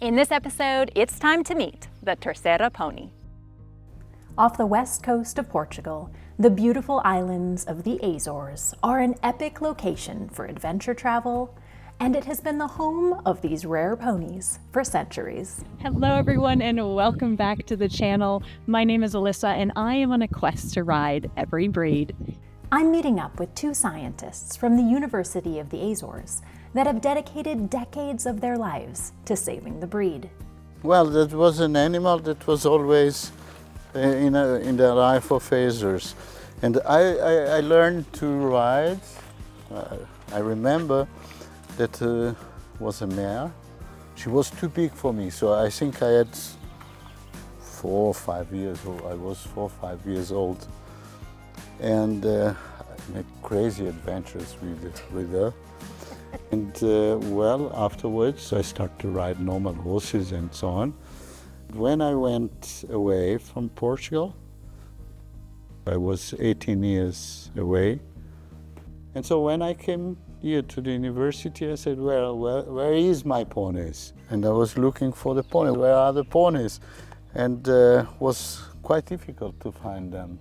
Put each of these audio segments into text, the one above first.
In this episode, it's time to meet the Terceira pony. Off the west coast of Portugal, the beautiful islands of the Azores are an epic location for adventure travel, and it has been the home of these rare ponies for centuries. Hello everyone and welcome back to the channel. My name is Alyssa and I am on a quest to ride every breed. I'm meeting up with two scientists from the University of the Azores that have dedicated decades of their lives to saving the breed. Well, that was an animal that was always in the life of Azores. And I learned to ride. I remember that was a mare. She was too big for me, so I think I had 4 or 5 years old. I was 4 or 5 years old. And I made crazy adventures with her. And well, afterwards I started to ride normal horses and so on. When I went away from Portugal, I was 18 years away. And so when I came here to the university, I said, well, where is my ponies? And I was looking for the ponies. Where are the ponies? And was quite difficult to find them.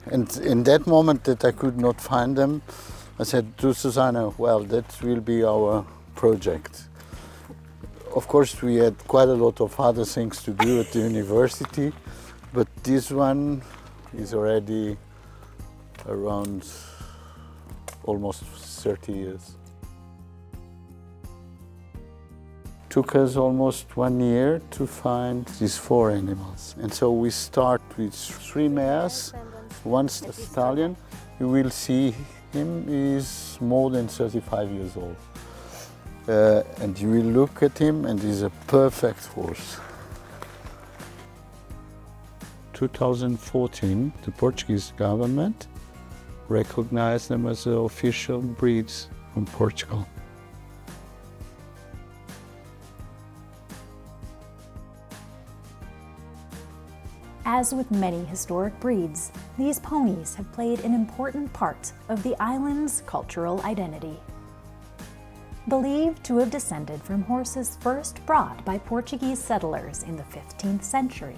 And in that moment that I could not find them, I said to Susana, well, that will be our project. Of course, we had quite a lot of other things to do at the university, but this one is already around almost 30 years. Took us almost 1 year to find these 4 animals. And so we start with 3 mares, 1 stallion. You will see him is more than 35 years old. And you will look at him and he's a perfect horse. 2014, the Portuguese government recognized them as the official breeds from Portugal. As with many historic breeds, these ponies have played an important part of the island's cultural identity. Believed to have descended from horses first brought by Portuguese settlers in the 15th century,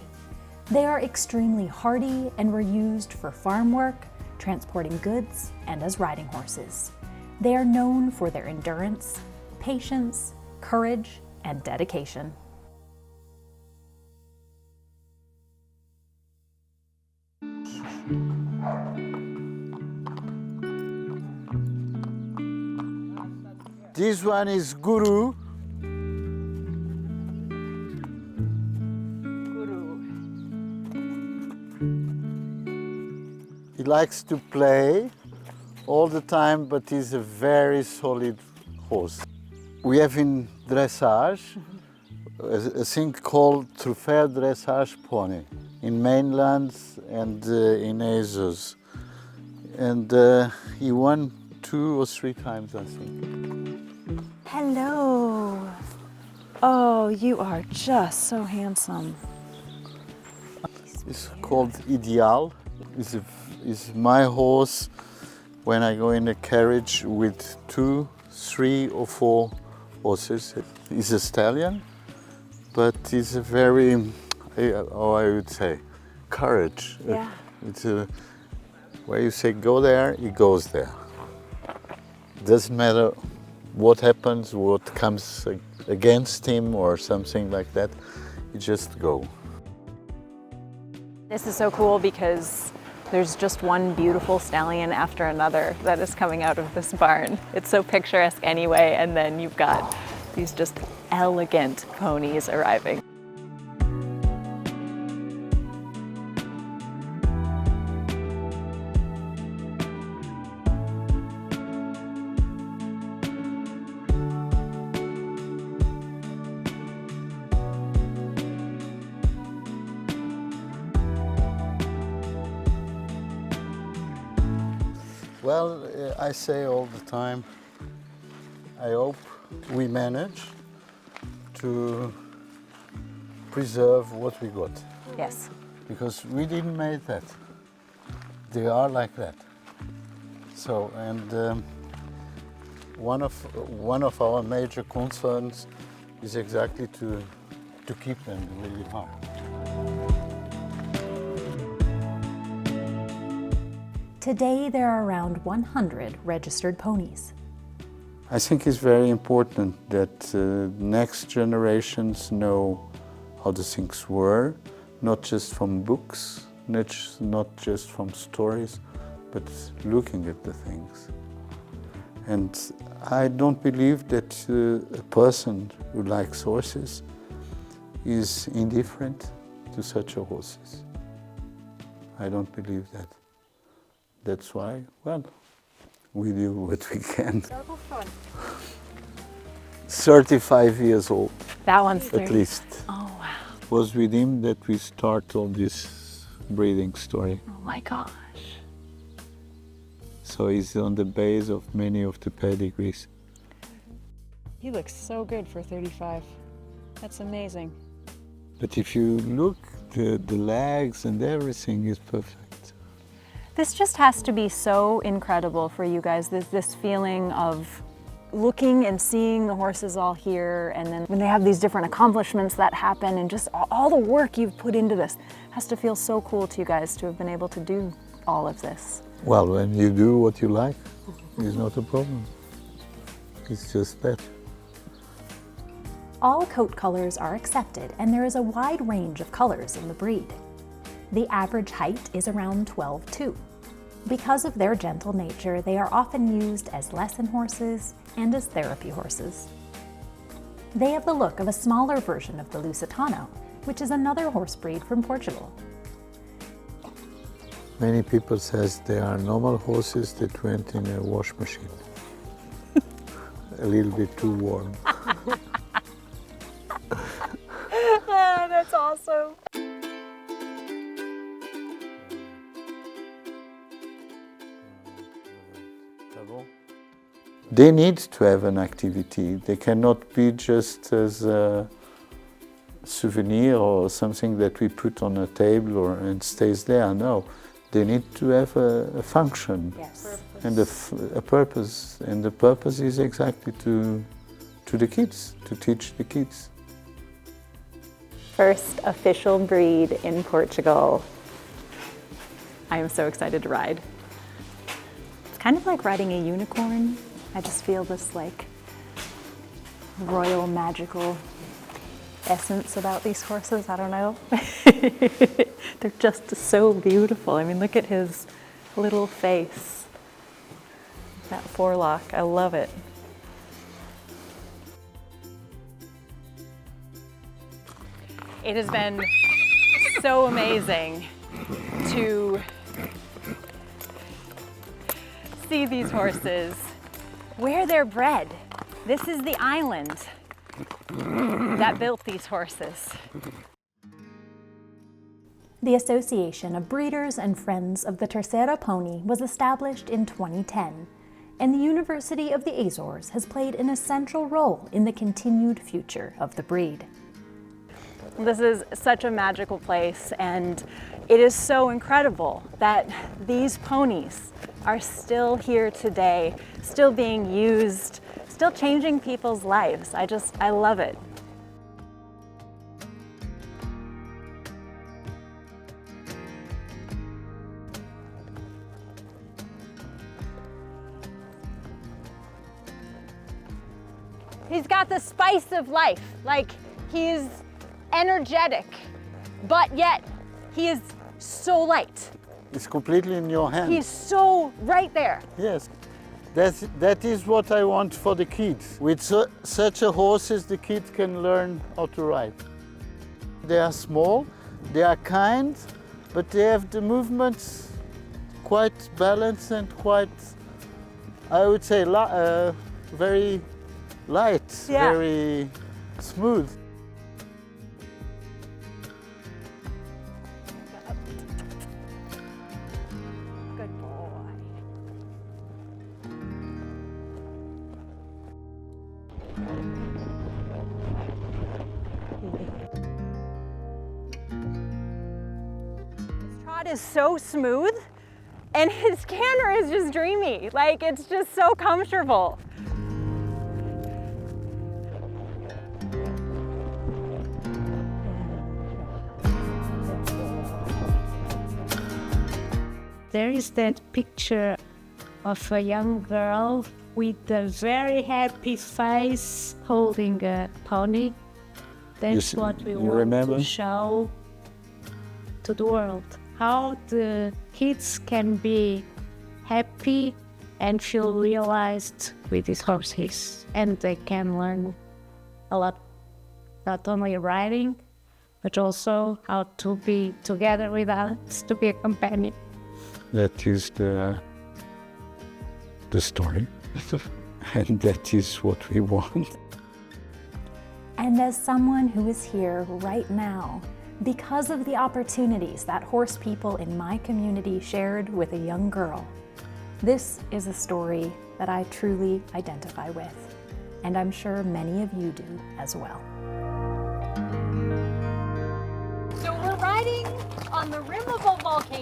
they are extremely hardy and were used for farm work, transporting goods, and as riding horses. They are known for their endurance, patience, courage, and dedication. This one is Guru. He likes to play all the time, but he's a very solid horse. We have in dressage a thing called Trofeu Dressage Pony in mainland and in Azores. And he won 2 or 3 times, I think. Hello. Oh, you are just so handsome. It's called Ideal. It's my horse when I go in a carriage with 2, 3 or 4 horses. He's a stallion, but he's a very, how I would say, courage. Yeah. It's where you say go there, he goes there. Doesn't matter what happens, what comes against him or something like that, you just go. This is so cool because there's just one beautiful stallion after another that is coming out of this barn. It's so picturesque anyway, and then you've got these just elegant ponies arriving. Well, I say all the time, I hope we manage to preserve what we got. Yes. Because we didn't make that. They are like that. So, and one of our major concerns is exactly to keep them really hard. Today, there are around 100 registered ponies. I think it's very important that next generations know how the things were, not just from books, not just from stories, but looking at the things. And I don't believe that a person who likes horses is indifferent to such a horses. I don't believe that. That's why, well, we do what we can. 35 years old. That one's at least. Oh, wow. It was with him that we start all this breeding story. Oh my gosh. So he's on the base of many of the pedigrees. He looks so good for 35. That's amazing. But if you look, the legs and everything is perfect. This just has to be so incredible for you guys, this feeling of looking and seeing the horses all here, and then when they have these different accomplishments that happen, and just all the work you've put into this has to feel so cool to you guys to have been able to do all of this. Well, when you do what you like, it's not a problem. It's just that. All coat colors are accepted, and there is a wide range of colors in the breed. The average height is around 12'2". Because of their gentle nature, they are often used as lesson horses and as therapy horses. They have the look of a smaller version of the Lusitano, which is another horse breed from Portugal. Many people says they are normal horses that went in a wash machine. A little bit too warm. That's awesome. They need to have an activity. They cannot be just as a souvenir or something that we put on a table and stays there. No, they need to have a function. Yes. And a purpose. And the purpose is exactly to the kids, to teach the kids. First official breed in Portugal. I am so excited to ride. It's kind of like riding a unicorn. I just feel this like royal magical essence about these horses. I don't know. They're just so beautiful. I mean, look at his little face. That forelock, I love it. It has been so amazing to see these horses where they're bred. This is the island that built these horses. The Association of Breeders and Friends of the Terceira Pony was established in 2010, and the University of the Azores has played an essential role in the continued future of the breed. This is such a magical place, and it is so incredible that these ponies are still here today, still being used, still changing people's lives. I love it. He's got the spice of life, like he's energetic, but yet he is so light. It's completely in your hands. He's so right there. Yes, that is what I want for the kids. With such a horses, the kids can learn how to ride. They are small, they are kind, but they have the movements quite balanced and quite, I would say, very light, Yeah. very smooth. Good boy. His trot is so smooth, and his canter is just dreamy. Like, it's just so comfortable. There is that picture of a young girl with a very happy face holding a pony. That's what we want to show to the world. How the kids can be happy and feel realized with these horses. And they can learn a lot, not only riding, but also how to be together with us, to be a companion. That is the story. And that is what we want. And as someone who is here right now, because of the opportunities that horse people in my community shared with a young girl, this is a story that I truly identify with, and I'm sure many of you do as well. So we're riding on the rim of a volcano.